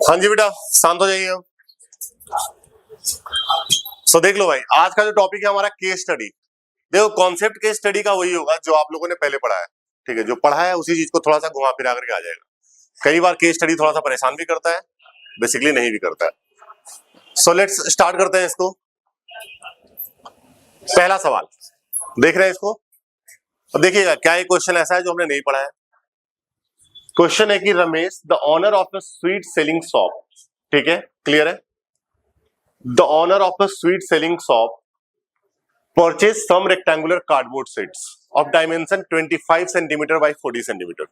हाँ जी बेटा, शांत हो जाइए। सो देख लो भाई, आज का जो टॉपिक है हमारा केस स्टडी। देखो कॉन्सेप्ट केस स्टडी का वही होगा जो आप लोगों ने पहले पढ़ा है, ठीक है। जो पढ़ा है उसी चीज को थोड़ा सा घुमा फिरा करके आ जाएगा। कई बार केस स्टडी थोड़ा सा परेशान भी करता है, बेसिकली नहीं भी करता है। सो लेट्स स्टार्ट करते हैं इसको। पहला सवाल देख रहे हैं इसको, और देखिएगा क्या ये क्वेश्चन ऐसा है जो हमने नहीं पढ़ा है। क्वेश्चन है कि Ramesh the owner of a sweet selling shop, ठीक है, क्लियर है। The owner of a sweet selling shop purchase some rectangular cardboard sheets of dimension 25 centimetre by 40 centimetre.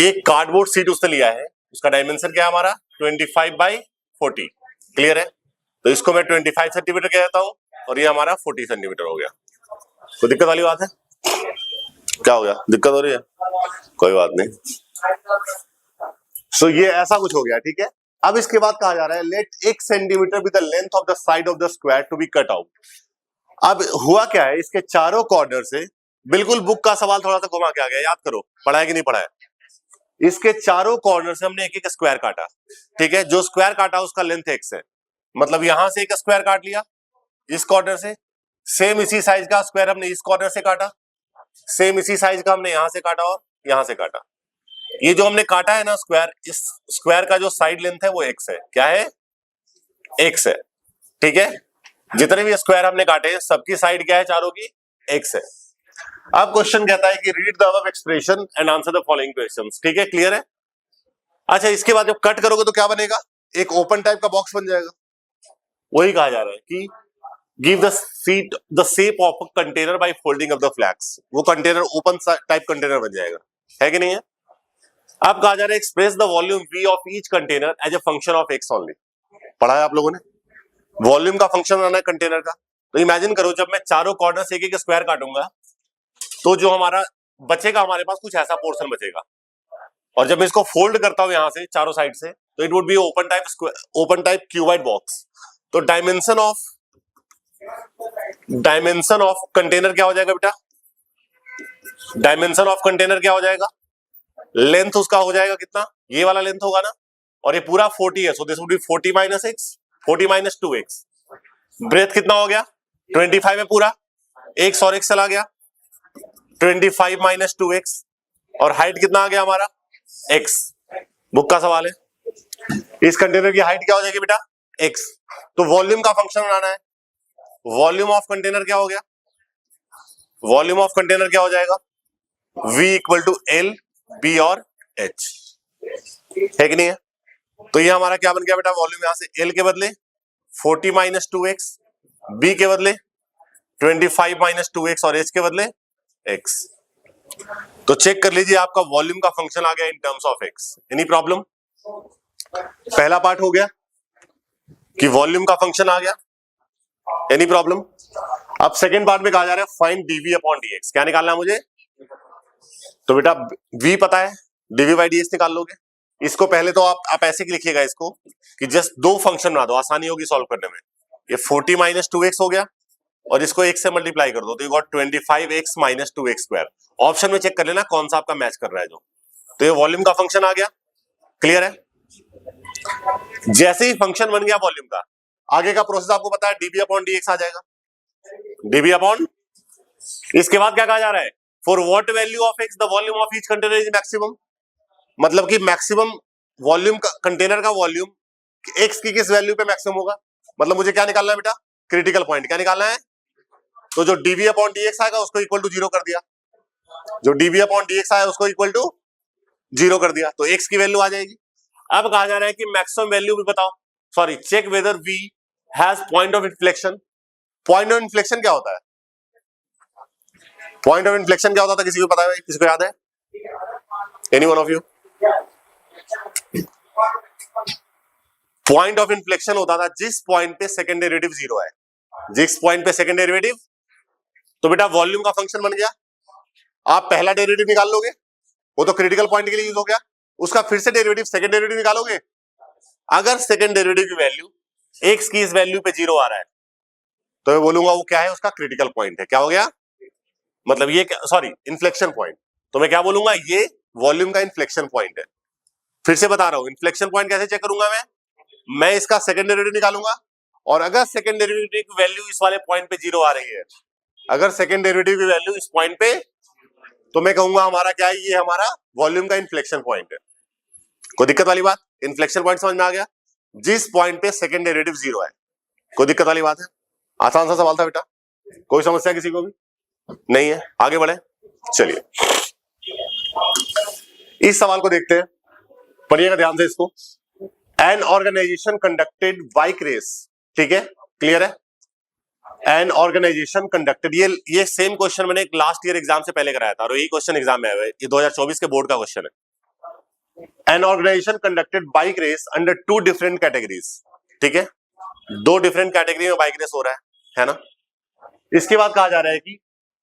एक कार्डबोर्ड शीट उसने लिया है, उसका डायमेंशन क्या है हमारा 25 बाई 40, क्लियर है। तो इसको मैं 25 सेंटीमीटर कहता हूं और ये हमारा 40 सेंटीमीटर हो गया। कोई दिक्कत वाली बात है? क्या हो गया, दिक्कत हो रही है? कोई बात नहीं। सो ये ऐसा कुछ हो गया, ठीक है। अब इसके बाद कहा जा रहा है let 1 centimetre with the length of the side of the square to be cut out. अब हुआ क्या है, इसके चारों कॉर्नर से, बिल्कुल बुक का सवाल थोड़ा सा घुमा के आ गया, याद करो पढ़ा है कि नहीं पढ़ा है। इसके चारों कॉर्नर से हमने एक एक स्क्वायर काटा, ठीक है। जो स्क्वायर काटा उसका लेंथ x है, मतलब यहां से एक स्क्वायर काट लिया इस कॉर्नर से, सेम इसी साइज का स्क्वायर हमने इस कॉर्नर से काटा, सेम इसी साइज का हमने यहां से काटा और यहां से काटा। ये जो हमने काटा है ना स्क्वायर, इस स्क्वायर का जो साइड लेंथ है वो x है। क्या है? x है, ठीक है। जितने भी स्क्वायर हमने काटे सबकी साइड क्या है, चारों की x है। अब क्वेश्चन कहता है कि read the above expression and answer the following questions, ठीक है, क्लियर है। अच्छा, इसके बाद जब कट करोगे तो क्या बनेगा, एक ओपन टाइप का बॉक्स बन जाएगा। वही कहा जा रहा है कि give the seat the shape of a container by folding of the flags. वो कंटेनर ओपन टाइप कंटेनर बन जाएगा, है कि नहीं है। अब कहा जा रहा है express the volume v of each container as a function of x only. पढ़ा है आप लोगों ने, वॉल्यूम का फंक्शन बनाना है कंटेनर का। तो इमेजिन करो जब मैं चारों कॉर्नर से एक एक स्क्वायर काटूंगा तो जो हमारा बचेगा, हमारे पास कुछ ऐसा पोर्शन बचेगा। और जब मैं इसको फोल्ड करता हूं यहां से चारों साइड से, तो it would be open type cuboid box. तो डायमेंशन ऑफ कंटेनर क्या हो जाएगा बेटा, डायमेंशन ऑफ कंटेनर क्या हो जाएगा, लेंथ उसका हो जाएगा कितना, ये वाला लेंथ होगा ना, और ये पूरा 40 है, so this would be 40 minus x, 40 minus 2x। Breadth कितना हो गया, 25 है पूरा, x और x चला गया, 25 माइनस 2x। और हाइट कितना आ गया हमारा, x। बुक का सवाल है, इस कंटेनर की हाइट क्या हो जाएगी बेटा, x। तो वॉल्यूम का फंक्शन बनाना है। वॉल्यूम ऑफ कंटेनर क्या हो गया, वॉल्यूम ऑफ कंटेनर क्या हो जाएगा, v equal to L B और h, है कि नहीं है। तो ये हमारा क्या बन गया बेटा, वॉल्यूम यहां से l के बदले 40 माइनस 2x, b के बदले 25 माइनस 2x और h के बदले x। तो चेक कर लीजिए आपका वॉल्यूम का फंक्शन आ गया in terms of x। Any problem? पहला पार्ट हो गया कि वॉल्यूम का फंक्शन आ गया, एनी प्रॉब्लम। अब सेकेंड पार्ट में कहा जा रहा है फाइंड dv अपॉन dx। क्या निकालना है मुझे, तो बेटा v पता है, dv बाई dx निकाल लोगे। इसको पहले तो आप ऐसे ही लिखिएगा इसको कि जस्ट दो फंक्शन बना दो, आसानी होगी सॉल्व करने में। ये 40 माइनस 2x हो गया और इसको x से मल्टीप्लाई कर दो तो ये got 25x minus 2x square. Option में चेक कर लेना कौन सा आपका मैच कर रहा है जो। तो ये वॉल्यूम का फंक्शन आ गया, क्लियर है। जैसे ही फंक्शन बन गया वॉल्यूम का, आगे का प्रोसेस आपको पता है, dv अपॉन dx आ जाएगा, dv अपॉन। इसके बाद क्या कहा जा रहा है, for what value of x the volume of each container is maximum. मतलब कि मैक्सिमम वॉल्यूम का, कंटेनर का वॉल्यूम x की किस वैल्यू पे मैक्सिमम होगा। मतलब मुझे क्या निकालना है बेटा, क्रिटिकल पॉइंट। क्या निकालना है, तो जो dv अपॉन dx आएगा उसको इक्वल टू 0 कर दिया, जो dv अपॉन dx आया उसको इक्वल टू 0 कर दिया, तो x की वैल्यू आ जाएगी। अब कहा जा रहा है कि मैक्सिमम वैल्यू भी बताओ, sorry check whether v has point of inflection. Point of inflection क्या होता है, पॉइंट ऑफ इन्फ्लेक्शन क्या होता था, किसी को पता है, किसी को याद है, any one of you. Point of inflection होता था जिस पॉइंट पे सेकंड डेरिवेटिव 0 है, जिस पॉइंट पे सेकंड डेरिवेटिव। तो बेटा वॉल्यूम का फंक्शन बन गया, आप पहला डेरिवेटिव निकाल लोगे, वो तो क्रिटिकल पॉइंट के लिए यूज हो गया, उसका फिर से डेरिवेटिव सेकंड डेरिवेटिव निकालोगे। अगर सेकंड डेरिवेटिव की वैल्यू x की इस वैल्यू पे 0 आ रहा है तो मैं बोलूंगा वो क्या है, उसका क्रिटिकल पॉइंट है। क्या हो गया, मतलब ये सॉरी इन्फ्लेक्शन पॉइंट। तो मैं क्या बोलूंगा, ये वॉल्यूम का इन्फ्लेक्शन पॉइंट है। फिर से बता रहा हूं, इन्फ्लेक्शन पॉइंट कैसे चेक करूंगा मैं इसका सेकंड डेरिवेटिव निकालूंगा, और अगर सेकंड डेरिवेटिव की वैल्यू इस वाले पॉइंट पे 0 आ रही है, अगर सेकंड डेरिवेटिव की वैल्यू इस पॉइंट पे, तो मैं कहूंगा हमारा क्या है, ये हमारा वॉल्यूम का इन्फ्लेक्शन पॉइंट है। कोई दिक्कत वाली बात? इन्फ्लेक्शन पॉइंट समझ में आ गया, जिस पॉइंट पे सेकंड डेरिवेटिव 0 है। कोई दिक्कत वाली बात है? आसान सा सवाल था बेटा, कोई समस्या किसी को भी नहीं है? आगे बढ़े, चलिए इस सवाल को देखते हैं, पढ़िएगा ध्यान से इसको। An organisation conducted bike race, ठीक है, क्लियर है? एन ऑर्गेनाइजेशन कंडक्टेड, ये सेम क्वेश्चन मैंने एक लास्ट ईयर एग्जाम से पहले कराया था, और यही क्वेश्चन एग्जाम में आया है, ये 2024 के बोर्ड का क्वेश्चन है। An organisation conducted bike race under 2 different categories, ठीक है, 2 डिफरेंट कैटेगरी में बाइक रेस हो रहा है ना। इसके बाद कहा जा रहा है कि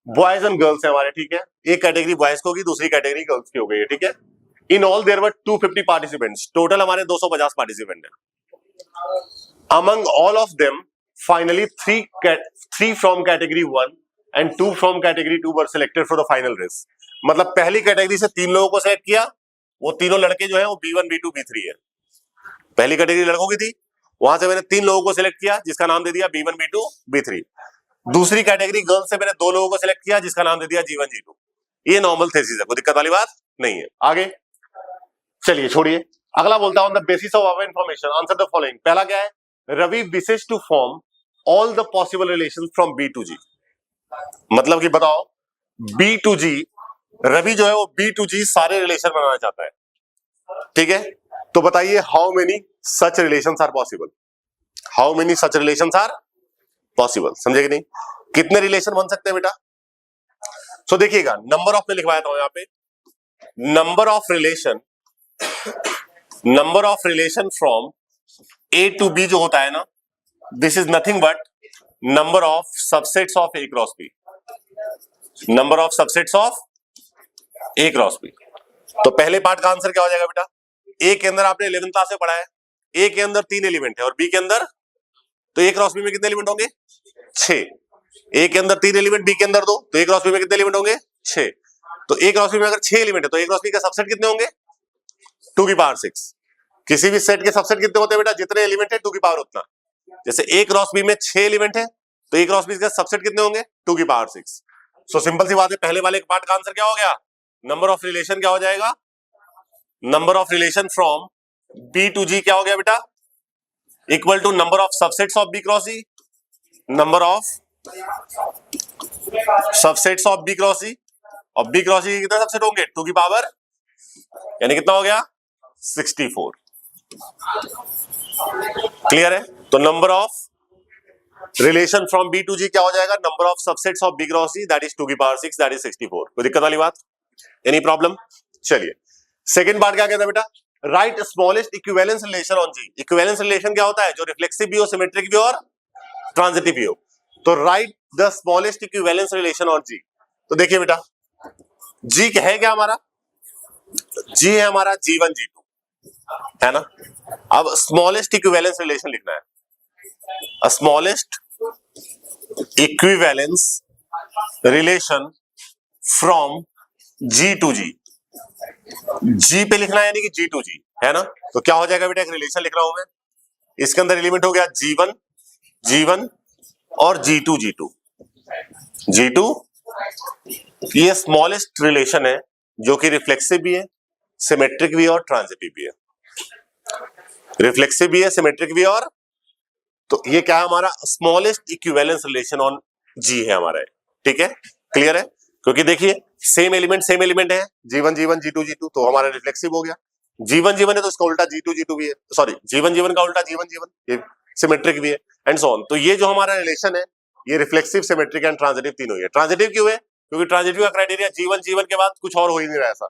बॉयज एंड गर्ल्स है हमारे, ठीक है, एक कैटेगरी बॉयज की होगी, दूसरी कैटेगरी गर्ल्स की हो गई है, ठीक है। In all there were 250 participants, total हमारे 250 पार्टिसिपेंट है। Among all of them finally 3 from category 1 and 2 from category 2 were selected for the final race. मतलब पहली कैटेगरी से 3 लोगों को सिलेक्ट किया, वो तीनों लड़के जो है वो B1 B2 B3 है। पहली कैटेगरी लड़कों की थी, वहां से मैंने 3 लोगों को सिलेक्ट किया जिसका नाम दे दिया B1 B2 B3। दूसरी कैटेगरी गर्ल्स से मैंने 2 लोगों को सिलेक्ट किया जिसका नाम दे दिया G1 G2। ये नॉर्मल थेसिस है, कोई दिक्कत वाली बात नहीं है। आगे चलिए छोड़िए, अगला बोलता हूं, on the basis of our information answer the following. पहला क्या है, Ravi wishes to form all the possible relations from B to G। मतलब कि बताओ B to G, रवि जो है वो B to G सारे रिलेशन बनाना चाहता है, ठीक है। तो बताइए how many such relations are possible, how many such relations are possible, समझे कि नहीं? कितने रिलेशन बन सकते हैं बेटा? सो देखिएगा, नंबर ऑफ में लिखवाया था यहां पे, number of relation from A to B जो होता है ना, this is nothing but number of subsets of A cross B, number of subsets of A cross B। तो पहले पार्ट का आंसर क्या हो जाएगा बेटा? A के अंदर आपने 11th क्लास में पढ़ा है, A के अंदर 3 एलिमेंट है और B के अंदर, तो A क्रॉस B में कितने एलिमेंट होंगे? 6। A के अंदर 3 एलिमेंट, B के अंदर 2, तो A क्रॉस B में कितने एलिमेंट होंगे? 6। तो A क्रॉस B में अगर 6 एलिमेंट है तो A क्रॉस B का सबसेट कितने होंगे? 2 की पावर 6। किसी भी सेट के सबसेट कितने होते हैं बेटा? जितने एलिमेंट है 2 की पावर उतना। जैसे A क्रॉस B में 6 एलिमेंट है तो A क्रॉस B का सबसेट कितने होंगे? 2 की पावर 6। सो सिंपल सी बात है, पहले वाले पार्ट का आंसर क्या हो गया? नंबर ऑफ रिलेशन क्या हो जाएगा? Number of relation from B to G क्या हो गया बेटा? Equal to number of subsets of B cross C, number of subsets of B cross C, और B क्रॉस C के कितने सबसेट होंगे? 2 की पावर, यानी कितना हो गया? 64। क्लियर है? तो number of relation from B to G क्या हो जाएगा? Number of subsets of B cross C, that is 2 की पावर 6, दैट इज 64। कोई दिक्कत वाली बात? Any problem? चलिए सेकंड पार्ट क्या कहता है बेटा? Right smallest equivalence relation on G। Equivalence relation क्या होता है? जो रिफ्लेक्सिव भी हो, सिमेट्रिक भी हो और ट्रांजिटिव भी हो। तो right the smallest equivalence relation on G। तो देखिए बेटा, G है क्या हमारा? G है हमारा G1 G2, है ना। अब स्मॉलेस्ट इक्विवेलेंस रिलेशन लिखना है, smallest equivalence relation from G to G। G पे लिखना है यानी कि G to G, है ना। तो क्या हो जाएगा बेटा? एक रिलेशन लिख रहा हूं मैं, इसके अंदर एलिमेंट हो गया G1 और G2 G2। ये स्मॉलेस्ट रिलेशन है जो कि रिफ्लेक्सिव भी है, सिमेट्रिक भी है और ट्रांजिटिव भी है। रिफ्लेक्सिव भी है, सिमेट्रिक भी है, और तो ये क्या है हमारा? Smallest equivalence relation on G है हमारा, ठीक है, क्लियर है। क्योंकि देखिए सेम एलिमेंट है, G1 G2 तो हमारा रिफ्लेक्सिव हो गया। G1 है तो इसका उल्टा G2 भी है, सॉरी G1 का उल्टा G1, ये सिमेट्रिक भी है, एंड सो ऑन। तो ये जो हमारा रिलेशन है ये रिफ्लेक्सिव, सिमेट्रिक एंड ट्रांजिटिव तीनों ही है। ट्रांजिटिव क्यों है? क्योंकि ट्रांजिटिव का क्राइटेरिया G1 के बाद कुछ और हो ही नहीं रहा ऐसा,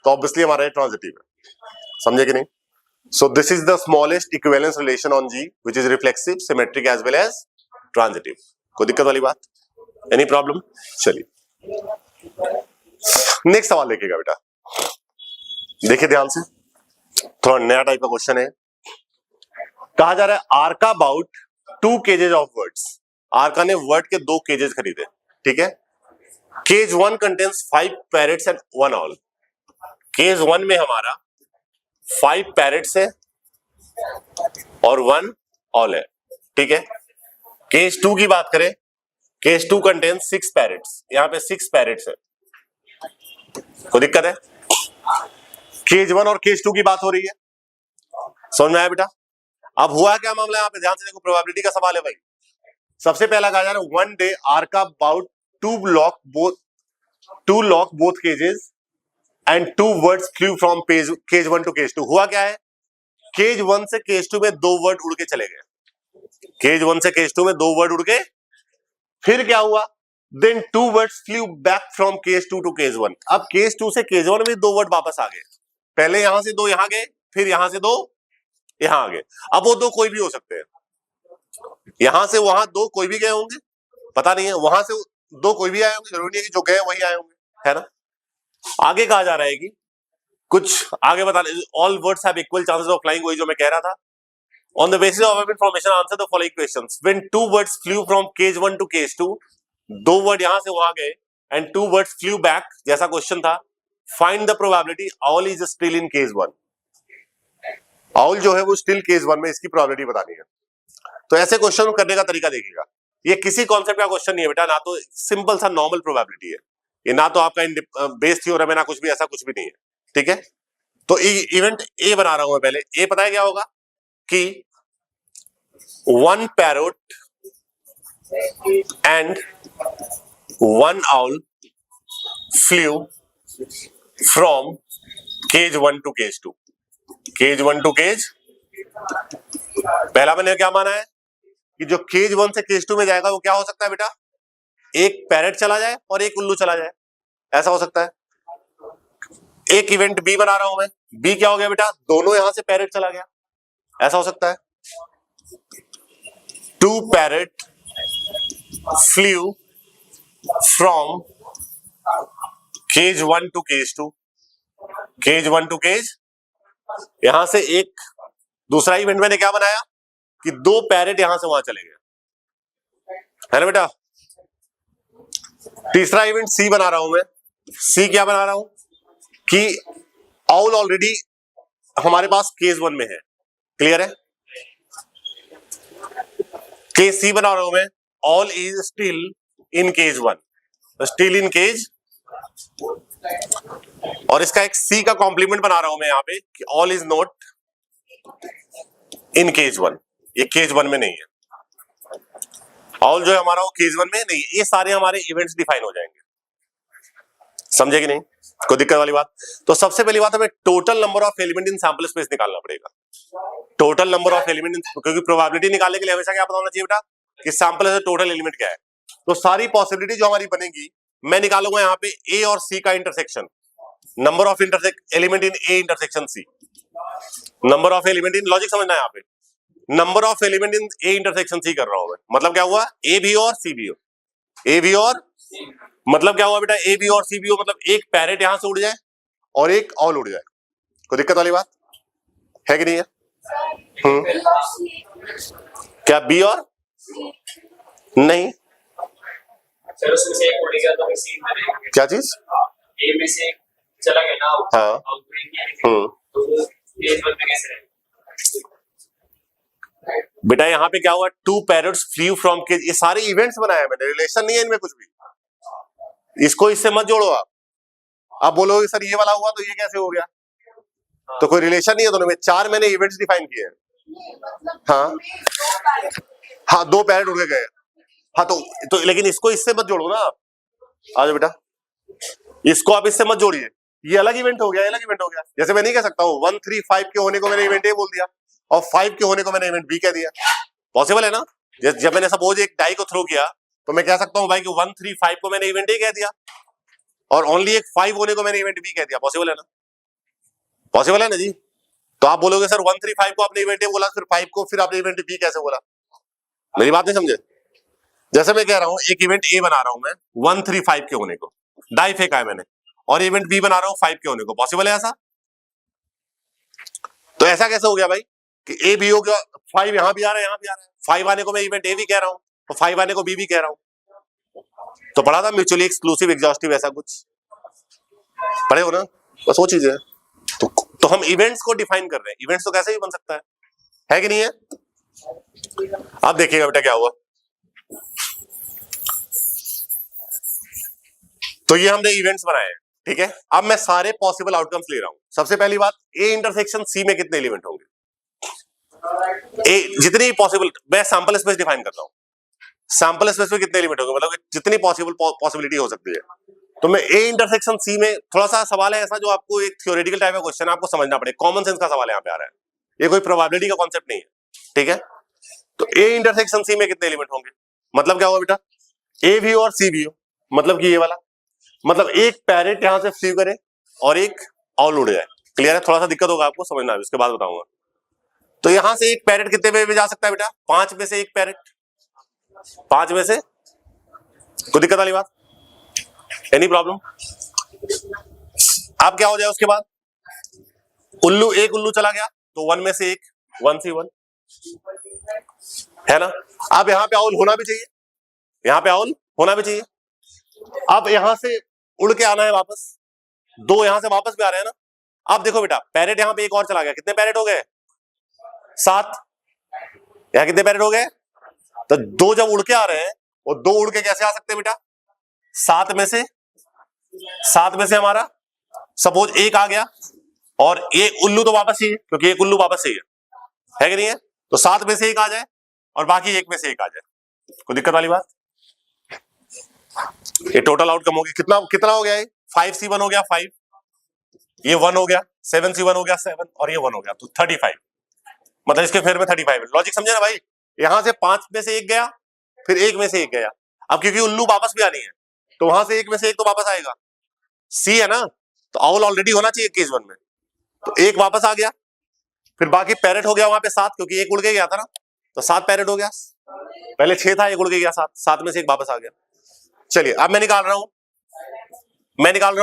तो ऑब्वियसली हमारा ये ट्रांजिटिव है, समझे कि नहीं? So this is the smallest equivalence relation on G, which is reflexive, symmetric as well as transitive. कोई दिक्कत वाली बात? Any problem? चलिए नेक्स्ट सवाल देखिएगा बेटा, देखिए ध्यान से, थोड़ा नया टाइप का क्वेश्चन है। कहा जा रहा है Arka about 2 cages of birds. Arka ने वर्ड के 2 केजेस खरीदे, ठीक है। Cage 1 contains 5 parrots and 1 owl. Cage 1 में हमारा 5 पैरेट्स है और 1 ऑल है, ठीक है। केस 2 की बात करें, केस 2 कंटेन्स 6 पैरेट्स, यहां पे 6 पैरेट्स है, कोई दिक्कत है? केस 1 और केस 2 की बात हो रही है, समझ में आया बेटा? अब हुआ क्या मामला, यहाँ पे ध्यान से देखो, प्रोबेबिलिटी का सवाल है भाई। सबसे पहला कहा जा रहा है one day Arka about to lock both cages and 2 words flew from cage 1 to cage 2। हुआ क्या है, केज 1 से केज 2 में 2 वर्ड उड़ के चले गए, केज 1 से केज 2 में 2 वर्ड उड़ के, फिर क्या हुआ, then 2 words flew back from cage 2 to cage 1। अब केज 2 से केज 1 में 2 वर्ड वापस आ गए, पहले यहां से 2 यहां गए, फिर यहां से 2 यहां आ गए। अब वो 2 कोई भी हो सकते हैं, यहां से वहां 2 कोई भी गए होंगे, पता नहीं है, वहां से 2 कोई भी आए होंगे, जरूरी नहीं है कि जो गए वही आए होंगे, है ना। आगे कहा जा रहा है कि कुछ आगे बता, all birds have equal chances of flying, वही जो मैं कह रहा था। On the basis of information answer the following questions. When 2 words flew from cage 1 to cage 2, 2 bird यहां से वहां गए एंड 2 वर्ड्स फ्लू बैक, जैसा क्वेश्चन था, find the probability owl is still in cage 1। Owl जो है वो still cage 1 में, इसकी प्रोबेबिलिटी बतानी है। तो ऐसे क्वेश्चन करने का तरीका देखिएगा, ये किसी कॉन्सेप्ट का क्वेश्चन नहीं है बेटा, ना तो सिंपल सा नॉर्मल प्रोबेबिलिटी है ये, ना तो आपका बेस थ्योरम है, ना कुछ भी, ऐसा कुछ भी नहीं है, ठीक है। तो इवेंट ए बना रहा हूं मैं, पहले ए पता है क्या होगा कि 1 parrot and 1 owl flew from cage 1 to cage 2, cage 1 to cage, पहला मैंने क्या माना है कि जो केज 1 से केज 2 में जाएगा वो क्या हो सकता है बेटा, एक पैरेट चला जाए और एक उल्लू चला जाए, ऐसा हो सकता है। एक इवेंट बी बना रहा हूं मैं, बी क्या हो गया बेटा, दोनों यहां से पैरेट चला गया, ऐसा हो सकता है। 2 parrot flew from cage 1 to cage 2, cage 1 to cage, यहां से एक दूसरा इवेंट मैंने क्या बनाया कि 2 पैरेट यहां से वहां चले गए, है ना बेटा। तीसरा इवेंट सी बना रहा हूं मैं, सी क्या बना रहा हूं कि ऑल ऑलरेडी हमारे पास केस 1 में है, क्लियर है। केस सी बना रहा हूं मैं, owl is still in cage 1, still in cage, और इसका एक सी का कॉम्प्लीमेंट बना रहा हूं मैं यहां पे कि owl is not in cage 1, ये केज 1 में नहीं है, ऑल जो है हमारा वो केज 1 में नहीं, ये सारे हमारे इवेंट्स डिफाइन हो जाएंगे, समझे कि नहीं, कोई दिक्कत वाली बात। तो सबसे पहली बात हमें total number of element in sample space निकालना पड़ेगा, टोटल नंबर ऑफ एलिमेंट, क्योंकि प्रोबेबिलिटी निकालने के लिए हमेशा क्या पता होना चाहिए बेटा कि सैंपल से टोटल एलिमेंट क्या है। तो सारी पॉसिबिलिटी जो हमारी बनेगी, मैं निकालूंगा यहाँ पे ए और सी का intersection, number of element in A intersection C, number of element in, logic समझना है यहाँ पे, number of element in A intersection C कर रहा हूं मैं, मतलब क्या हुआ, ए भी और सी भी हो, ए भी और, मतलब क्या हुआ बेटा, ए भी और सी भी हो, मतलब एक पैरेट यहां से उड़ जाए और एक ऑल उड़ जाए, कोई दिक्कत वाली बात है कि नहीं है? क्या बी और नहीं, सर उसमें से एक उड़ गया तो सी में क्या चीज, ए में से चला गया ना, हाँ, तो केज 1 में कैसे रहेगा बेटा यहाँ पे क्या हुआ, 2 पैरेट्स फ्लू फ्रॉम केज, ये सारे इवेंट्स बनाए हैं मैंने, रिलेशन नहीं है इनमें कुछ भी, इसको इससे मत जोड़ो आप बोलोगे सर ये वाला हुआ तो ये कैसे हो गया, तो कोई रिलेशन नहीं है दोनों में, 4 मैंने इवेंट्स डिफाइन किए हैं, हाँ 2 पैरेट उड़ के गए, हाँ तो लेकिन इसको इससे मत जोड़ो ना आप, आ जाओ बेटा, इसको आप इससे मत जोड़िए, ये अलग इवेंट हो गया, अलग इवेंट हो गया, जैसे मैं नहीं कह सकता हूँ 1 3 5 के होने को मैंने इवेंट ए बोल दिया और 5 के होने को मैंने इवेंट बी कह दिया, पॉसिबल है ना। जब मैंने सपोज एक डाई को थ्रो किया तो मैं कह सकता हूँ भाई कि 1 3 5 को मैंने इवेंट ए कह दिया और ओनली एक 5 होने को मैंने इवेंट बी कह दिया, पॉसिबल है ना, पॉसिबल है ना जी। तो आप बोलोगे सर 1 3 5 को आपने इवेंट ए बोला, फिर 5 को फिर आपने इवेंट बी कैसे बोला, मेरी बात नहीं समझे। जैसे मैं कह रहा हूँ एक इवेंट ए बना रहा हूं मैं 1 3 5 के होने को, डाई फेंका है मैंने, और इवेंट बी बना रहा हूं 5 के होने को, पॉसिबल है ऐसा। तो ऐसा कैसे हो गया भाई कि ए भी हो गया, 5 यहां भी आ रहा है, यहां भी आ रहा है, 5 आने को मैं इवेंट ए भी कह रहा हूं तो 5 आने को बी भी कह रहा हूं, तो पढ़ा था म्यूचुअली एक्सक्लूसिव एग्जॉस्टिव, ऐसा कुछ पढ़े हो ना, बस वो चीज है। तो तो हम इवेंट्स को डिफाइन कर रहे हैं, इवेंट्स तो कैसे भी बन सकता है कि नहीं है? अब देखिएगा बेटा क्या हुआ। तो ये हमने इवेंट्स बनाए हैं, ठीक है। अब मैं सारे पॉसिबल आउटकम्स ले रहा हूं। सबसे पहली बात, ए इंटरसेक्शन सी में कितने एलिमेंट होंगे? ए जितनी पॉसिबल, मैं सैंपल स्पेस डिफाइन करता हूं, सैंपल स्पेस में कितने एलिमेंट होंगे, मतलब जितनी पॉसिबिलिटी हो सकती है। तो मैं ए इंटरसेक्शन सी में, थोड़ा सा सवाल है ऐसा जो आपको एक थ्योरेटिकल टाइप का क्वेश्चन आपको समझना पड़ेगा, कॉमन सेंस का सवाल यहाँ पे आ रहा है, ये कोई प्रोबेबिलिटी का कॉन्सेप्ट नहीं है, ठीक है। तो ए इंटरसेक्शन सी में कितने एलिमेंट होंगे, मतलब क्या होगा बेटा, ए भी हो और सी भी हो, मतलब कि ये वाला, मतलब एक पैरेट यहां से फ्ली करे और एक आउल उड़ जाए। क्लियर है? थोड़ा सा दिक्कत होगा आपको समझना, उसके बाद बताऊंगा। तो यहां से एक पैरेट कितने पे भी जा सकता है बेटा? 5 में से एक पैरेट, 5 में से, कोई दिक्कत वाली बात, एनी प्रॉब्लम? अब क्या हो जाए उसके बाद, उल्लू, एक उल्लू चला गया तो 1 में से एक, 1C1 है ना। अब यहां पे आउल होना भी चाहिए, यहां पे आउल होना भी चाहिए। अब यहां से उड़ के आना है वापस, 2 यहां से वापस भी आ रहे हैं ना। अब देखो बेटा, पैरेट यहां पे एक और चला गया, कितने पैरेट हो गए? 7। यहां कितने पैरेट हो गए? तो 2 जब उड़ के आ रहे हैं, और 2 उड़ के कैसे आ सकते हैं बेटा? 7 में से, 7 में से हमारा सपोज एक आ गया, और ये उल्लू तो वापस ही है, क्योंकि एक उल्लू वापस ही है कि नहीं है? तो 7 में से एक आ जाए और बाकी 1 में से एक आ जाए, कोई दिक्कत वाली बात? ये टोटल आउटकम हो गया, कितना कितना हो गया? ये 5C1 हो गया 5, ये 1 हो गया, 7C1 हो गया 7, और ये 1 हो गया, तो 35। मतलब इसके फेर में 35 है। लॉजिक समझे ना भाई? यहां से 5 में से एक गया, फिर 1 में से एक गया। अब क्योंकि उल्लू वापस भी आनी है, तो वहां से 1 में से एक तो वापस आएगा, सी है ना, तो आउल ऑलरेडी होना चाहिए केस 1 में, तो एक वापस आ गया, फिर बाकी पैरेट हो गया वहां पे 7, क्योंकि एक उड़ के गया था ना, तो 7 पैरेट हो गया। पहले 6 था, एक उड़ के गया 7, 7 में से एक वापस आ गया। चलिए अब मैं निकाल रहा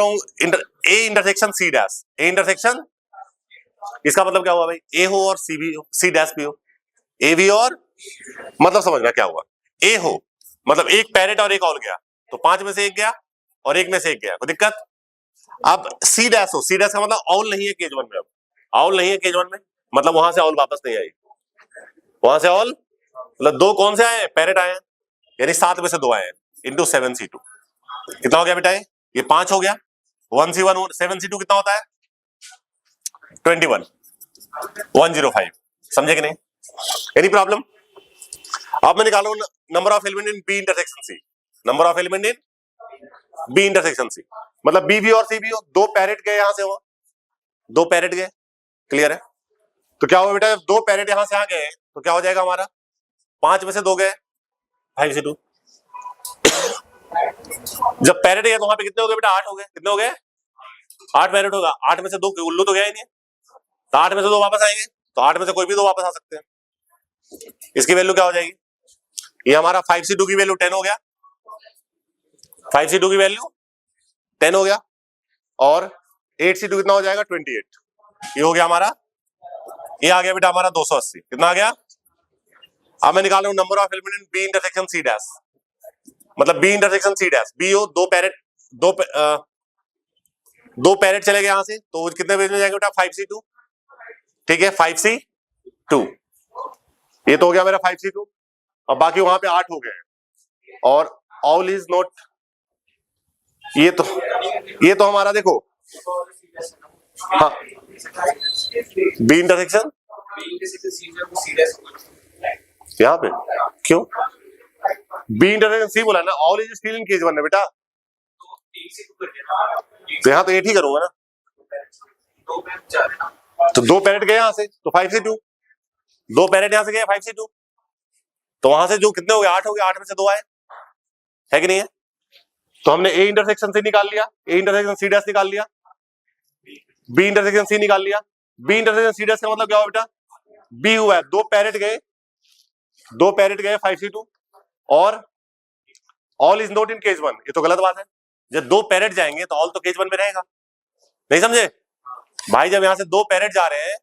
हूं, A intersection C dash. A intersection, इसका मतलब क्या हुआ भाई? ए हो और सी भी हो, सी डैश भी हो, ए भी और, मतलब समझना क्या हुआ, ए हो मतलब एक पैरेट और एक आउल गया, तो 5 में से एक गया और 1 में से एक गया, कोई दिक्कत? अब सी डैश हो, सी डैश का मतलब आउल नहीं है केज 1 में, अब आउल नहीं है केज 1 में, मतलब वहां से आउल वापस नहीं आई, वहां से आउल, मतलब 2 कौन से आए? पैरेट आए हैं, यानी 7 में से 2 आए हैं, इंटू 7C2, कितना हो गया बेटा? ये 5 हो गया, 1C1 7C2 कितना होता है? 21, 105, समझे कि नहीं? Any problem? अब मैं निकाल रहा हूं number of element in B intersection C, number of element in B intersection C, मतलब बी भी और सी भी हो, 2 पैरेट गए यहां से, 2 पैरेट गए, क्लियर है? तो क्या हुआ बेटा, 2 पैरेट यहां से आ गए तो क्या हो जाएगा हमारा? 5 में से 2 गए, 5C2। जब पैरेट गए तो वहां पे कितने हो गए बेटा? 8 हो गए, कितने हो गए? 8 पैरेट होगा, 8 में से 2 उल्लू तो गया ही नहीं, तो 8 में से 2 वापस आएंगे, तो 8 में से कोई भी 2 वापस आ सकते हैं। इसकी वैल्यू क्या हो जाएगी? ये हमारा 5C2 की वैल्यू 10 हो गया, 5C2 की वैल्यू 10 हो गया, और 8C2 कितना हो जाएगा? 28। ये हो गया हमारा, ये आ गया बेटा हमारा 280, कितना आ गया? अब मैं निकाल रहा हूं number of element in B intersection C dash, मतलब B intersection C dash, B हो, 2 पैरेट, 2 पैरेट चले गए यहां से, तो कितने पेज में जाएंगे बेटा? 5C2, ठीक है, 5C2, ये तो हो गया मेरा 5C2, अब बाकी वहां पे 8 हो गए, और ऑल इज नॉट, ये तो हमारा देखो, हाँ, बी इंटरसेक्शन यहाँ पे क्यों बी इंटरसेक्शन सी बोला ना? All is still in case 1 है बेटा, तो यहाँ तो 8 ही करूंगा ना, तो 2 पैरेट गए यहां से, तो 5C2, 2 पैरेट यहां से गए 5C2, तो वहां से जो कितने हो गए? 8 हो गए, 8 में से 2 आए, है कि नहीं है? तो हमने ए इंटरसेक्शन से निकाल लिया, ए इंटरसेक्शन सी डैश निकाल लिया, बी इंटरसेक्शन सी निकाल लिया। बी इंटरसेक्शन सी डैश का मतलब क्या हुआ बेटा? बी हुआ है, 2 पैरेट गए, 2 पैरेट गए 5C2, और all is not in case 1, ये तो गलत बात है। जब 2 पैरेट जाएंगे तो ऑल तो केस 1 में रहेगा, नहीं समझे भाई? जब यहां से 2 पैरेट जा रहे हैं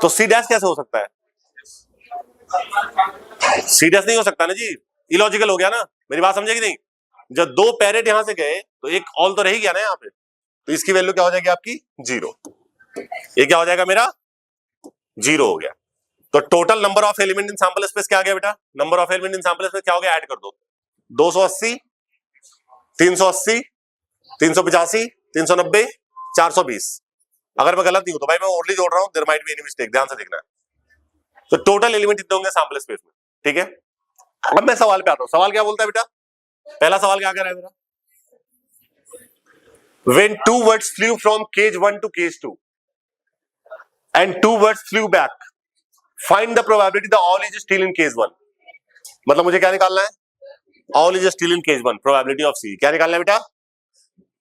तो सी डैश कैसे हो सकता है? सी डैश नहीं हो सकता ना जी, इलॉजिकल हो गया ना, मेरी बात समझे कि नहीं? जब 2 पैरेट यहां से गए तो एक ऑल तो रह गया ना यहाँ पे, तो इसकी वैल्यू क्या हो जाएगी आपकी? 0। ये क्या हो जाएगा मेरा 0 हो गया। तो total number of element in sample space क्या आ गया बेटा, number of element in sample space क्या हो गया, ऐड कर दो 280 380 385 390 420। अगर मैं गलत नहीं हूं तो भाई मैं ओनली जोड़ रहा हूं, there might be any mistake, ध्यान से देखना है। तो टोटल एलिमेंट कितने होंगे सैंपल स्पेस में, ठीक है। अब मैं सवाल पे आता हूं, सवाल क्या बोलता है बेटा, पहला सवाल क्या कह रहा है मेरा, when two birds flew from cage 1 to cage 2 and two birds flew back, find the probability the all is still in cage 1। मतलब मुझे क्या निकालना है, all is still in cage 1, probability of C। क्या निकालना है बेटा,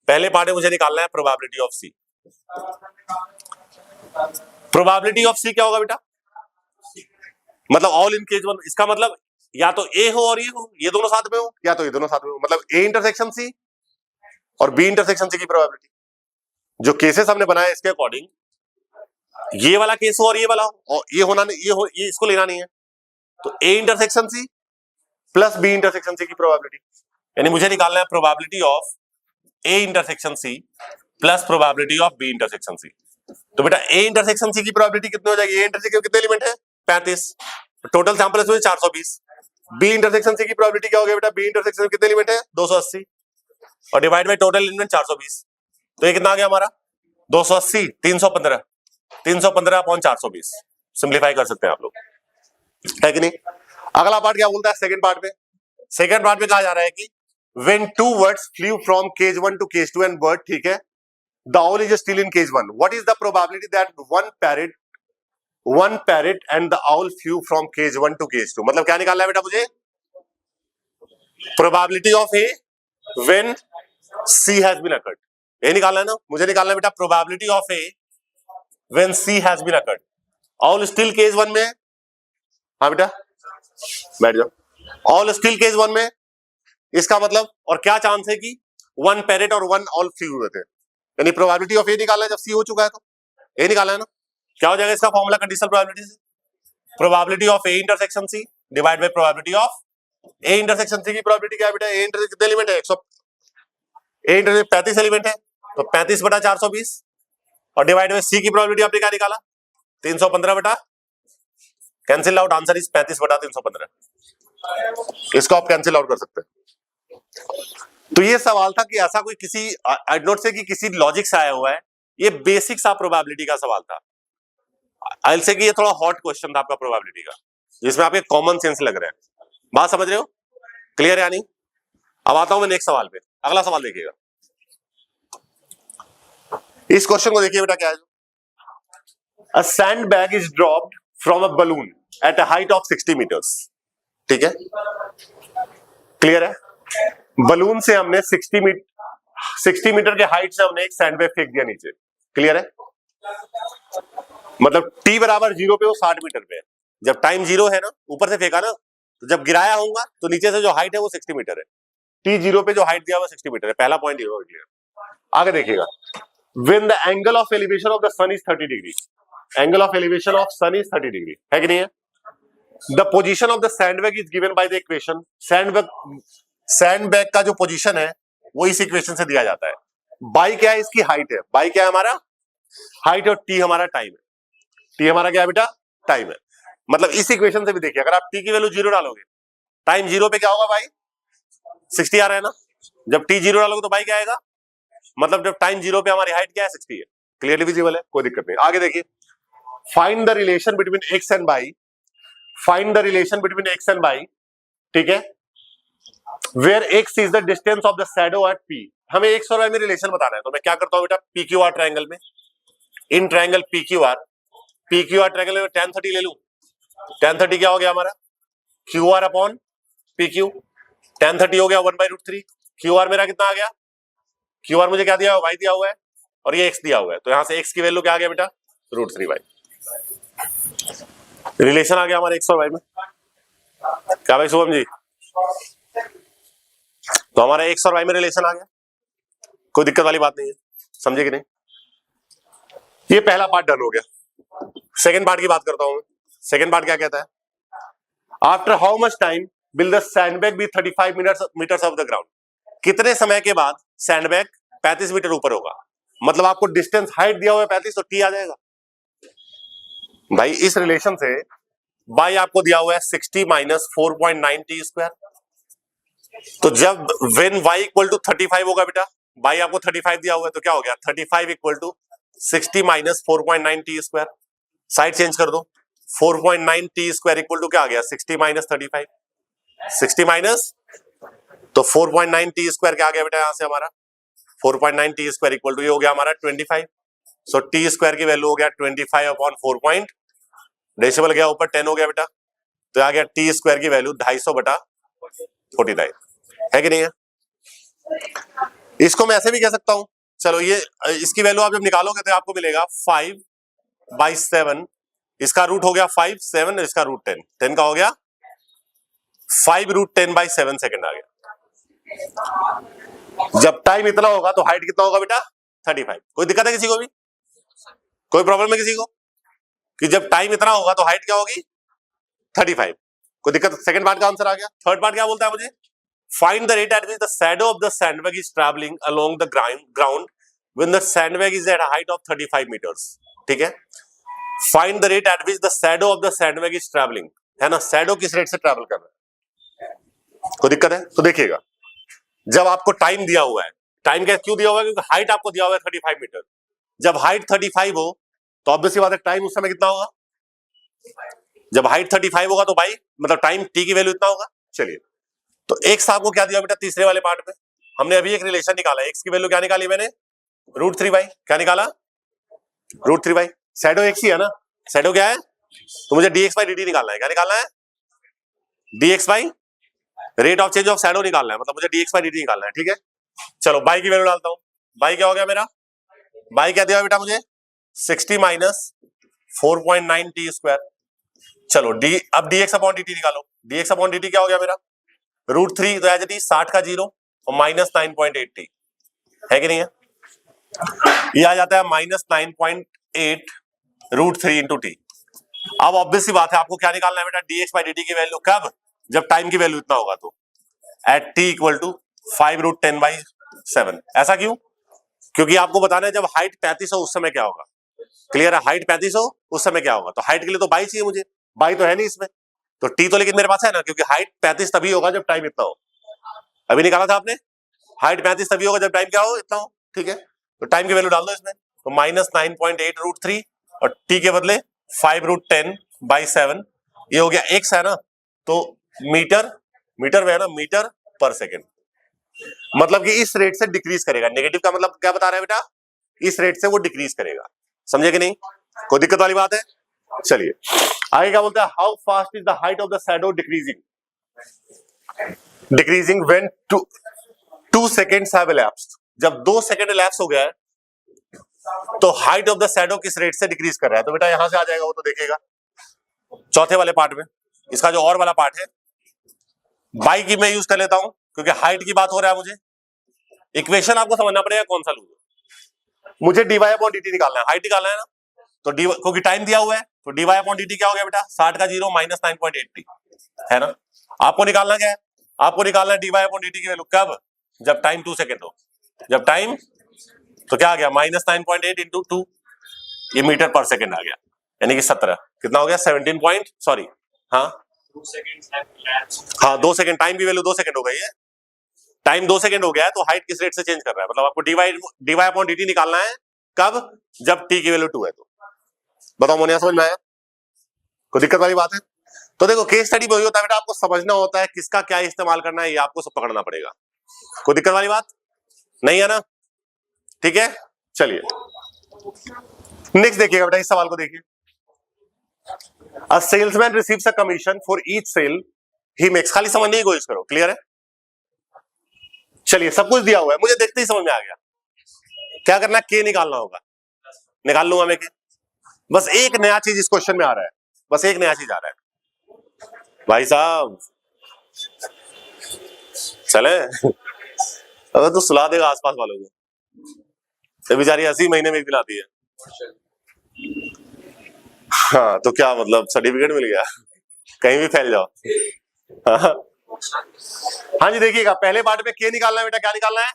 पहले पार्ट में मुझे निकालना है probability of C। probability of C क्या होगा बेटा, मतलब all in cage 1, इसका मतलब या तो A हो और ये दोनों साथ में हो, या तो ये दोनों साथ में हो, मतलब A इंटरसेक्शन C और B इंटरसेक्शन C की प्रोबेबिलिटी। जो केसेस हमने बनाया इसके अकॉर्डिंग ये वाला केस हो और ये वाला हो, और ये होना नहीं, ये इसको लेना नहीं है, तो A intersection C plus B intersection C की प्रोबेबिलिटी, यानी मुझे निकालना है probability of A intersection C plus probability of B intersection C। तो बेटा A इंटरसेक्शन C की प्रोबेबिलिटी कितनी हो जाएगी, A इंटरसेक्शन कितने एलिमेंट है 35, टोटल सैंपल इसमें 420। B इंटरसेक्शन C की प्रोबेबिलिटी क्या हो गया बेटा, B इंटरसेक्शन कितने एलिमेंट है 280 और डिवाइड बाय टोटल एलिमेंट 420, तो ये कितना आ गया हमारा 280 315 315 अपॉन 420। सिंप्लीफाई कर सकते हैं आप लोग, है कि नहीं। अगला पार्ट क्या बोलता है सेकंड पार्ट में, सेकंड पार्ट में कहा जा रहा है कि when two birds flew from cage 1 to cage 2 and bird, ठीक है, the owl is still in cage 1, what is the probability that one parrot and the owl flew from cage 1 to cage 2। मतलब क्या निकालना है बेटा मुझे, probability of A when C has been occurred, ये निकालना है ना, मुझे निकालना है बेटा probability of A when C has been occurred। owl still cage 1 में, हाँ बेटा बैठ जाओ, owl still cage 1 में, इसका मतलब और क्या चांस है कि वन पैरेट और वन ऑल फ्लू हुए थे, यानी प्रोबेबिलिटी ऑफ ए निकालना है जब सी हो चुका है, तो ए निकालना है ना, क्या हो जाएगा इसका फॉर्मूला कंडीशनल प्रोबेबिलिटी से, probability of A intersection C divide by probability of A intersection C की प्रोबेबिलिटी क्या है बेटा, ए इंटरसेक्शन कितने एलिमेंट है 100, ए इंटरसेक्शन 35 एलिमेंट है, तो 35 बटा 420 और डिवाइड बाय सी की प्रोबेबिलिटी आपने क्या निकाला 315 बटा, कैंसिल आउट, आंसर इज 35 बटा 315। इसको आप कैंसिल आउट कर सकते हैं। तो ये सवाल था कि ऐसा कोई किसी आई नोट से कि किसी लॉजिक से आया हुआ है, ये बेसिक सा प्रोबेबिलिटी का सवाल था। आई से कि ये थोड़ा हॉट क्वेश्चन था आपका प्रोबेबिलिटी का, जिसमें आपके कॉमन सेंस लग रहे हैं, बात समझ रहे हो, क्लियर यानी। अब आता हूं मैं नेक्स्ट सवाल पे, अगला सवाल देखिएगा, इस क्वेश्चन को देखिए बेटा क्या है, a sand bag is dropped from a balloon at a height of 60 meters, ठीक है, क्लियर है, बलून से हमने 60 मीटर के हाइट से हमने एक सैंडबैग फेंक दिया नीचे, क्लियर है, मतलब t बराबर 0 पे वो 60 मीटर पे है, जब टाइम 0 है ना, ऊपर से फेंका ना, तो जब गिराया होगा तो नीचे से जो हाइट है वो 60 मीटर है, t 0 पे जो हाइट दिया हुआ 60 मीटर है, पहला पॉइंट ये हो गया। आगे देखिएगा, when the angle of elevation of the sun is 30 degree, angle of elevation of sun is 30 degree, है कि नहीं है, the position of the sandbag is given by the equation, sandbag का जो पोजीशन है वो इस इक्वेशन से दिया जाता है, बाई क्या है इसकी हाइट है, बाई क्या है हमारा हाइट और टी हमारा टाइम है, टी हमारा क्या है बेटा टाइम है, मतलब इस इक्वेशन से भी देखिए अगर आप टी की वैल्यू 0 डालोगे, टाइम 0 पे क्या होगा भाई 60 आ रहा है ना, जब टी 0 डालोगे तो भाई क्या आएगा, मतलब जब टाइम 0 पे हमारी हाइट क्या है 60 है, क्लियरली विजिबल है, कोई दिक्कत नहीं। आगे देखिए, find the relation between X and Y, find the relation between X and Y, ठीक है, where X is the distance of the shadow at P, हमें एक्स और वाई में रिलेशन बताना है, तो मैं क्या करता हूं बेटा पी क्यू आर ट्रायंगल में, in triangle P Q R triangle में tan 30 ले लूं, tan 30 क्या हो गया हमारा Q R upon P Q, tan 30 हो गया 1/√3, क्यू आर मेरा कितना आ गया, क्यू आर मुझे क्या दिया हुआ y दिया हुआ है और ये x दिया हुआ है, तो यहां से x की वैल्यू क्या आ गया बेटा √3y, रिलेशन आ गया हमारे x और y में, क्या भाई शुभम जी, तो हमारा x और y में रिलेशन आ गया, कोई दिक्कत वाली बात नहीं है, समझे कि नहीं। ये पहला पार्ट डन हो गया। सेकंड पार्ट की बात करता हूं, सेकंड पार्ट क्या कहता है, after how much time will the sandbag be 35 meters of the ground, कितने समय के बाद सैंडबैग 35 मीटर ऊपर होगा, मतलब आपको डिस्टेंस हाइट दिया हुआ है 35 तो टी आ जाएगा, भाई इस रिलेशन से बाई आपको दिया हुआ है 60 माइनस 4.9 टी स्क्वायर। तो जब वेन y इक्वल टू 35 होगा बेटा, बाई आपको 35 दिया हुआ है, तो क्या हो गया 35 equal to 60 minus 4.9 T square. Side change कर दो, 4.9 टी स्क्वायर इक्वल टू क्या आ गया 60 माइनस 35, 60 माइनस, तो 4.9 टी स्क्वायर क्या आ गया बेटा यहां से हमारा 4.9 टी स्क्वायर इक्वल टू ये हो गया हमारा 25। सो टी स्क्वायर की वैल्यू हो गया 25 अपॉन 4 पॉइंट, डेसिमल गया ऊपर 10 हो गया बेटा, तो आ गया टी स्क्वायर की वैल्यू 250 बटा 49 है कि नहीं है। इसको मैं ऐसे भी कह सकता हूं, चलो ये इसकी वैल्यू आप जब निकालोगे तो आपको मिलेगा 5/7, इसका रूट हो गया 5, 7 इसका रूट 10, 10 का हो गया 5√10/7 सेकंड आ गया। जब टाइम इतना होगा तो हाइट कितना होगा बेटा 35। कोई दिक्कत है किसी को भी, कोई प्रॉब्लम है किसी को कि जब टाइम इतना होगा तो हाइट क्या होगी 35। कोई दिक्कत, सेकंड पार्ट का आंसर आ गया। थर्ड पार्ट क्या बोलता है मुझे, find the rate at which the shadow of the sandbag is travelling along the ground when the sandbag is at height of 35 meters. ठीक है, find the rate at which the shadow of the sandbag is travelling, है ना, shadow किस rate से travel कर रहा है। कोई दिक्कत है तो देखिएगा, जब आपको टाइम दिया हुआ है, टाइम क्या क्यों दिया हुआ है, क्योंकि हाइट आपको दिया हुआ है 35 मीटर। जब हाइट 35 हो तो ऑब्वियसली बात है टाइम उस समय कितना होगा, जब हाइट 35 होगा तो भाई मतलब टाइम टी की वैल्यू इतना होगा। चलिए, तो एक्स आपको क्या दिया बेटा तीसरे वाले पार्ट में, हमने अभी एक रिलेशन निकाला, एक्स की वैल्यू क्या निकाली मैंने √3 क्या निकाला √3। शैडो एक्स ही है ना, शैडो क्या है, तो मुझे dx/dt निकालना है। क्या निकालना है, dx by rate of change of shadow निकालना है, मतलब मुझे dx/dt निकालना है। ठीक है, चलो बाई की वैल्यू डालता हूं, बाई क्या हो गया मेरा, बाई क्या दिया बेटा मुझे 60 माइनस 4.9 टी स्क्वायर। चलो अब dx अपॉन dt निकालो, dx अपॉन dt क्या हो गया मेरा √3, तो एज इट इज 60 का 0 और माइनस 9.8 टी है कि नहीं है, ये आ जाता है माइनस 9.8 √3 इंटू टी। अब ऑब्वियसली बात है आपको क्या निकालना है बेटा dx/dt की वैल्यू, कब, जब टाइम की वैल्यू इतना होगा, तो एट t इक्वल टू 5√10/7। ऐसा क्यों, क्योंकि आपको बताना है जब हाइट 35 हो उस समय क्या होगा। क्लियर है, हाइट 35 हो उस समय क्या होगा, तो हाइट के लिए तो बाई चाहिए मुझे, बाई तो है नहीं इसमें, तो टी तो लेकिन मेरे पास है ना, क्योंकि हाइट 35 तभी होगा जब टाइम इतना हो। अभी निकाला था आपने, हाइट 35 तभी होगा जब टाइम क्या हो इतना हो। ठीक है, तो टाइम की वैल्यू डाल दो इसमें, तो माइनस 9.8 √3 और टी के बदले 5√10/7, ये हो गया एक्स है ना, तो मीटर, मीटर में है ना, मीटर पर सेकेंड, मतलब कि इस रेट से डिक्रीज करेगा। नेगेटिव का मतलब क्या बता रहा है बेटा, इस रेट से वो डिक्रीज करेगा, समझे कि नहीं, कोई दिक्कत वाली बात है। चलिए आगे क्या बोलता है, how fast is the height of the shadow decreasing, decreasing when 2 seconds have elapsed। जब 2 सेकेंड elapse हो गया है तो हाइट ऑफ द शैडो किस रेट से डिक्रीज कर रहा है, तो बेटा यहां से आ जाएगा वो, तो देखिएगा चौथे वाले पार्ट में, इसका जो और वाला पार्ट है बाई की मैं यूज कर लेता हूं क्योंकि हाइट की बात हो रहा है मुझे। इक्वेशन आपको समझना पड़ेगा कौन सा लूंगा, मुझे dy अपॉन dt निकालना है, हाइट निकालना है ना, तो dy क्योंकि टाइम दिया हुआ है तो dy अपॉन dt क्या हो गया बेटा 60 का 0 माइनस 9.8 है ना। आपको निकालना क्या है, आपको निकालना है dy अपॉन dt की वैल्यू कब, जब टाइम 2 सेकेंड हो, जब टाइम, तो क्या आ गया माइनस 9.8 इंटू 2, ये मीटर पर सेकेंड आ गया, यानी कि 17 कितना हो गया 17 पॉइंट, सॉरी हाँ 2 seconds have elapsed. हाँ 2 सेकंड, टाइम की वैल्यू 2 सेकंड हो गई है, टाइम 2 सेकंड हो गया है, तो हाइट किस रेट से चेंज कर रहा है, मतलब आपको dy अपॉन dt निकालना है कब, जब t की वैल्यू 2 है। तो बताओ मोनिया समझ में आया, कोई दिक्कत वाली बात है। तो देखो केस स्टडी में वही होता है बेटा, आपको समझना होता है किसका क्या इस्तेमाल करना है, ये आपको सब पकड़ना पड़ेगा, कोई दिक्कत वाली बात नहीं है ना। ठीक है, चलिए नेक्स्ट देखिएगा बेटा, इस सवाल को देखिए, a salesman receives a commission for each sale he makes, खाली समझने की कोशिश करो, क्लियर है। चलिए सब कुछ दिया हुआ है, मुझे देखते ही समझ में आ गया, क्या करना है, के निकालना होगा, निकाल लूंगा मैं के, बस एक नया चीज इस क्वेश्चन में आ रहा है, बस एक नया चीज आ रहा है भाई साहब, चले अगर तो सुला देगा आसपास वालों को, तो बेचारी 80 महीने में एक दिन आती है। हाँ तो क्या मतलब सर्टिफिकेट मिल गया, कहीं भी फैल जाओ। हाँ जी देखिएगा, पहले पार्ट में के निकालना है बेटा, क्या निकालना है,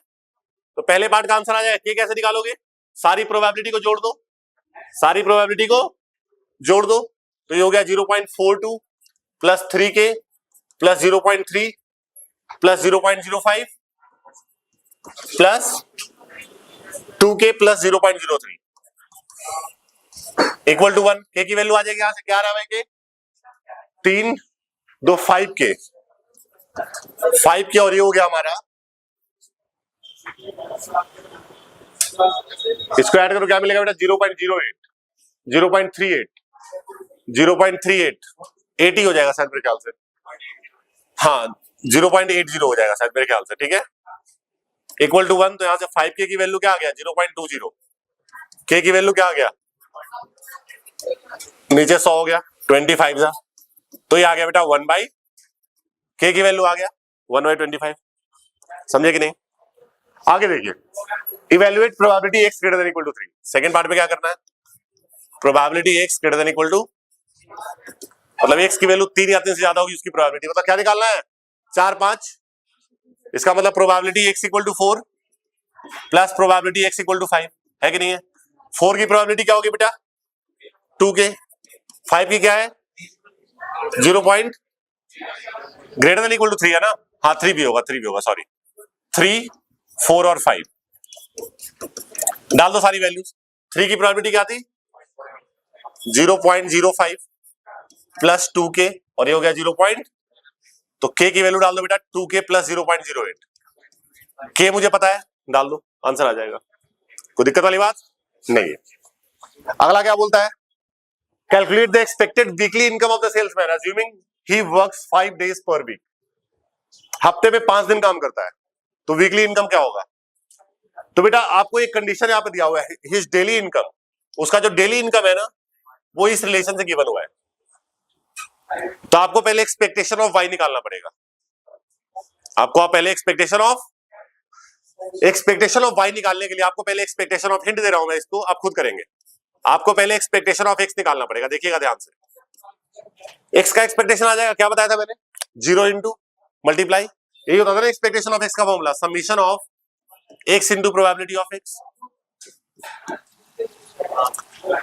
तो पहले पार्ट का आंसर आ जाएगा, के कैसे निकालोगे, सारी प्रोबेबिलिटी को जोड़ दो, सारी प्रोबेबिलिटी को जोड़ दो तो ये हो गया 0.42 plus 3k plus 0.3 plus 0.05 plus 2k plus 0.03 equal to 1। K की वैल्यू आ जाएगी यहां से, क्या आ रहा है के 3 2 5k और ये हो गया हमारा, इसको ऐड करो क्या मिलेगा बेटा 0.08 0.38 0.38 80 हो जाएगा शायद मेरे ख्याल से, हाँ 0.80 हो जाएगा शायद मेरे ख्याल से, ठीक है इक्वल टू 1। तो यहां से 5k की वैल्यू क्या आ गया 0.20, k की वैल्यू क्या आ गया नीचे 100 हो गया 25 था, तो ये आ गया बेटा 1/, k की वैल्यू आ गया 1/25। समझे कि नहीं? आगे देखिए, evaluate probability x greater than equal to 3। Second part में क्या करना है, probability x greater than equal to, मतलब x की वैल्यू 3 या 3 से ज्यादा होगी उसकी प्रोबेबिलिटी, मतलब क्या निकालना है 4 5, इसका मतलब probability x equal to 4 plus probability x equal to 5 है कि नहीं है। 4 की प्रोबेबिलिटी क्या होगी बेटा 2k, 5 की क्या है 0 point greater than equal to 3 है ना, हाँ 3 भी होगा सॉरी 3 4 और 5 डाल दो सारी वैल्यूज। 3 की प्रोबेबिलिटी क्या थी 0.05 प्लस 2k और ये हो गया 0 पॉइंट, तो k की वैल्यू डाल दो बेटा 2k प्लस 0.08, k मुझे पता है डाल दो आंसर आ जाएगा, कोई दिक्कत वाली बात नहीं है। अगला क्या बोलता है, calculate the expected weekly income of the salesman assuming he works 5 days per week. हफ्ते में 5 दिन काम करता है तो वीकली इनकम क्या होगा। तो बेटा आपको एक कंडीशन यहां पे दिया हुआ है हिज डेली इनकम, उसका जो डेली इनकम है ना वो इस रिलेशन से गिवन हुआ है, तो आपको पहले एक्सपेक्टेशन ऑफ वाई निकालना पड़ेगा। आपको पहले एक्सपेक्टेशन ऑफ वाई निकालने के लिए आपको पहले एक्सपेक्टेशन ऑफ, हिंट दे रहा हूं मैं इसको, आप खुद करेंगे। आपको पहले एक्सपेक्टेशन ऑफ एक्स निकालना पड़ेगा, देखिएगा ध्यान से। एक्स का एक्सपेक्टेशन आ जाएगा, क्या बताया था मैंने 0 इंटू मल्टीप्लाई, यही होता था ना एक्सपेक्टेशन ऑफ एक्स का formula, summation of x into probability of x,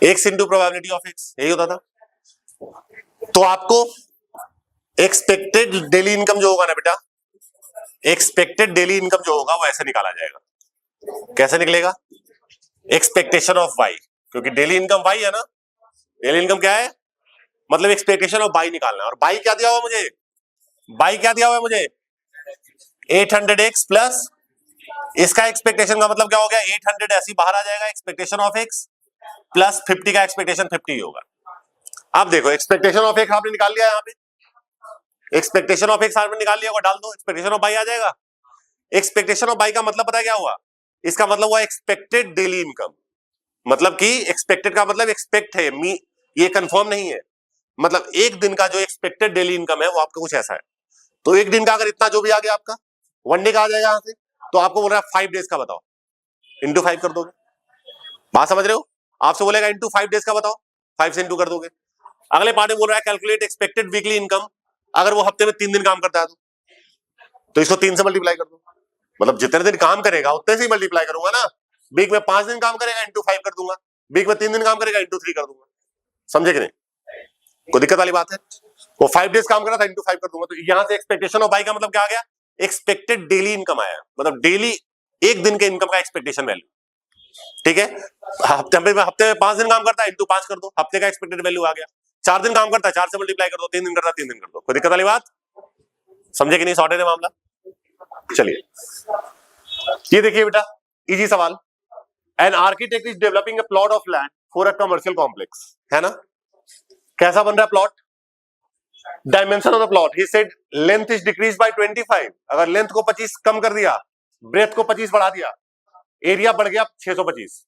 x into probability of x, यही होता था। तो आपको एक्सपेक्टेड डेली इनकम जो होगा ना बेटा, एक्सपेक्टेड डेली इनकम जो होगा वो ऐसे निकाला जाएगा। कैसे निकलेगा, एक्सपेक्टेशन ऑफ वाई, क्योंकि डेली इनकम वाई है ना, डेली इनकम क्या है मतलब एक्सपेक्टेशन ऑफ वाई निकालना है। और वाई क्या दिया हुआ मुझे, वाई क्या दिया हुआ है मुझे 800x प्लस, इसका एक्सपेक्टेशन का मतलब क्या हो गया 800 ऐसी बाहर आ जाएगा, एक्सपेक्टेशन ऑफ एक्स प्लस 50 का एक्सपेक्टेशन 50 ही होगा। अब देखो एक्सपेक्टेशन ऑफ एक्स आपने निकाल लिया, यहाँ पे एक्सपेक्टेशन ऑफ एक्स आपने निकाल लिया होगा, डाल दो एक्सपेक्टेशन ऑफ वाई आ जाएगा। एक्सपेक्टेशन ऑफ वाई का मतलब पता है क्या हुआ, इसका मतलब हुआ एक्सपेक्टेड डेली इनकम, मतलब कि एक्सपेक्टेड का मतलब एक्सपेक्ट है, ये कंफर्म नहीं है, मतलब एक दिन का जो एक्सपेक्टेड डेली इनकम है वो आपका कुछ ऐसा है। तो एक दिन का अगर इतना जो भी आ गया आपका, वन डे का आ जाएगा यहां से, तो आपको बोल रहा है 5 डेज का बताओ, इंटू 5 कर दोगे, बात समझ रहे हो, आपसे बोलेगा इंटू 5 डेज का बताओ, 5 से इंटू कर दोगे। अगले पार्ट में बोल रहा है कैलकुलेट एक्सपेक्टेड वीकली इनकम, अगर वो हफ्ते में 3 दिन काम करता है तो इसको 3 से मल्टीप्लाई कर दो, मतलब जितने दिन काम करेगा उतने से ही मल्टीप्लाई करूंगा ना। वीक में 5 दिन काम करेगा इंटू 5 कर दूंगा, वीक में 3 दिन काम करेगा इंटू 3 कर दूंगा, समझे कि नहीं, कोई दिक्कत वाली बात है। वो 5 डेज काम कर रहा था इंटू 5 कर दूंगा, तो यहां से एक्सपेक्टेशन ऑफ वाई का मतलब क्या आ गया, एक्सपेक्टेड डेली इनकम आया, मतलब डेली एक दिन के इनकम का एक्सपेक्टेशन वैल्यू, ठीक है। हफ्ते में 5 दिन काम करता है इंटू 5 कर दो, हफ्ते का एक्सपेक्टेड वैल्यू आ गया। 4 दिन काम करता है 4 से मल्टीप्लाई कर दो, 3 दिन करता है 3 दिन कर दो, कोई दिक्कत वाली बात, समझे कि नहीं, सॉर्टेड है मामला। चलिए ये देखिए बेटा इजी सवाल, an architect is developing a plot of land for a commercial complex, है ना, कैसा बन रहा है plot, dimension of the plot, he said length is decrease by 25, अगर लेंथ को 25 कम कर दिया, ब्रेथ को 25 बढ़ा दिया, एरिया बढ़ गया 625,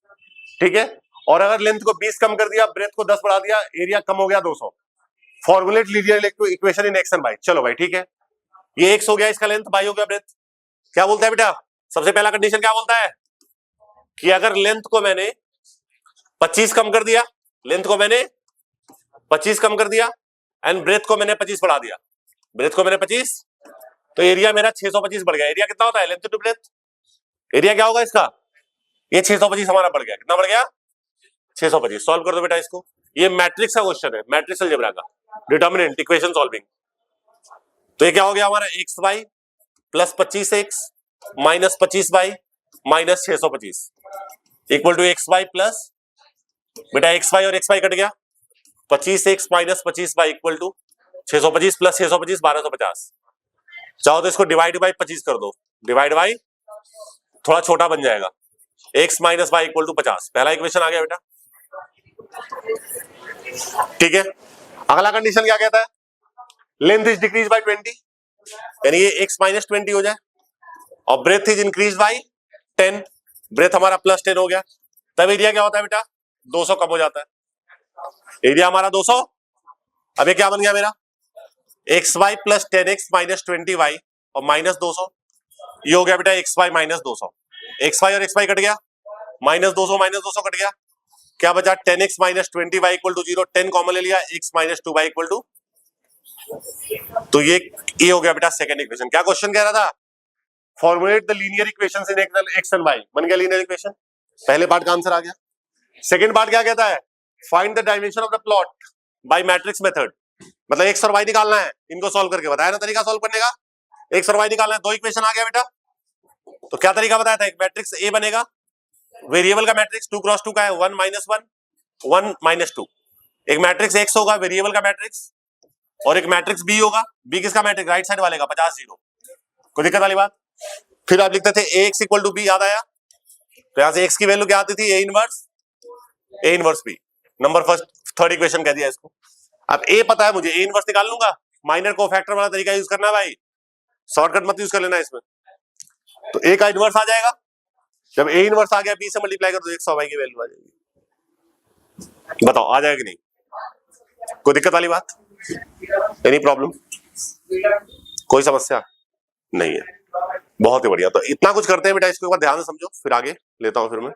ठीक है, और अगर लेंथ को 20 कम कर दिया, ब्रेथ को 10 बढ़ा दिया, एरिया कम हो गया 200। Formulate linear equation in X and Y, चलो भाई ठीक है, ये एक्स हो गया इसका लेंथ, वाई हो गया ब्रेथ, क्या बोलता है बेटा, सबसे पहला कंडीशन क्या बोलता है कि अगर लेंथ को मैंने 25 कम कर दिया, लेंथ को मैंने 25 कम कर दिया एंड ब्रेथ को मैंने 25 बढ़ा दिया, ब्रेथ को मैंने 25, तो एरिया मेरा 625 बढ़ गया। एरिया कितना होता है लेंथ टू ब्रेथ, एरिया क्या होगा इसका, ये 625 हमारा बढ़ गया, कितना बढ़ गया 625। सॉल्व कर दो बेटा इसको, ये मैट्रिक्स का क्वेश्चन है, मैट्रिक्स अलजेब्रा का, डिटर्मिनेंट इक्वेशन सॉल्विंग। तो ये क्या हो गया हमारा, X Y plus 25x minus 25y minus 625 equal to X Y plus, बेटा एक्स वाई और एक्स वाई कट गया, 25x minus 25y equal to 625 plus 625 1250। चाहो तो इसको डिवाइड बाई 25 कर दो, डिवाइड बाई थोड़ा छोटा बन जाएगा, x minus Y equal to 50। पहला इक्वेशन आ गया बेटा, ठीक है। अगला कंडीशन क्या कहता है, लेंथ इज डिक्रीज बाय 20, यानी ये x माइनस 20 हो जाए, और breadth is increase by 10, breadth हमारा प्लस 10 हो गया, तब एरिया क्या होता है बेटा, 200 कम हो जाता है, एरिया हमारा 200। अब ये क्या बन गया मेरा, x Y plus 10x minus 20y और माइनस 200, ये हो गया बेटा X Y minus 200, X Y और एक्स वाई कट गया, माइनस 200 कट गया, क्या बचा 10x minus 20y equal to 0, 10 common ले लिया, x minus 2y equal to, तो ये हो गया बेटा सेकंड इक्वेशन। क्या क्वेश्चन कह रहा था, formulate the linear equations in X and Y, बन गया लीनियर इक्वेशन, पहले पार्ट का आंसर आ गया। सेकंड पार्ट क्या कहता है, find the dimension of the plot by matrix method, मतलब एक्स और वाई निकालना है, इनको सॉल्व करके बताया ना तरीका सॉल्व करने का, एक्स और वाई निकालना है, दो इक्वेशन आ गया बेटा। तो क्या तरीका बताया था, एक मैट्रिक्स ए बनेगा, वेरिएबल का मैट्रिक्स 2 क्रॉस 2 का है, 1 माइनस 1 1 माइनस 2, एक मैट्रिक्स एक्स होगा वेरिएबल का मैट्रिक्स, और एक मैट्रिक्स बी होगा, बी किसका मैट्रिक्स, राइट साइड वाले का 50 0, कोई दिक्कत वाली बात। फिर आप लिखते थे ए एक्स इक्वल टू बी, याद आया, तो यहां से एक्स की वैल्यू क्या आती थी, A inverse B, number first third equation कह दिया इसको। अब ए पता है मुझे, ए इनवर्स निकाल लूंगा, माइनर कोफैक्टर वाला तरीका यूज करना है भाई, शॉर्टकट मत यूज कर लेना इसमें। तो ए का इनवर्स आ जाएगा, जब ए इनवर्स आ गया बी से मल्टीप्लाई कर दो, 100y की वैल्यू आ जाएगी। बताओ आ जाएगा कि नहीं, कोई दिक्कत वाली बात, एनी प्रॉब्लम, कोई समस्या नहीं है, बहुत ही बढ़िया। तो इतना कुछ करते हैं बेटा, इसको एक बार ध्यान से समझो, फिर आगे लेता हूं फिर मैं।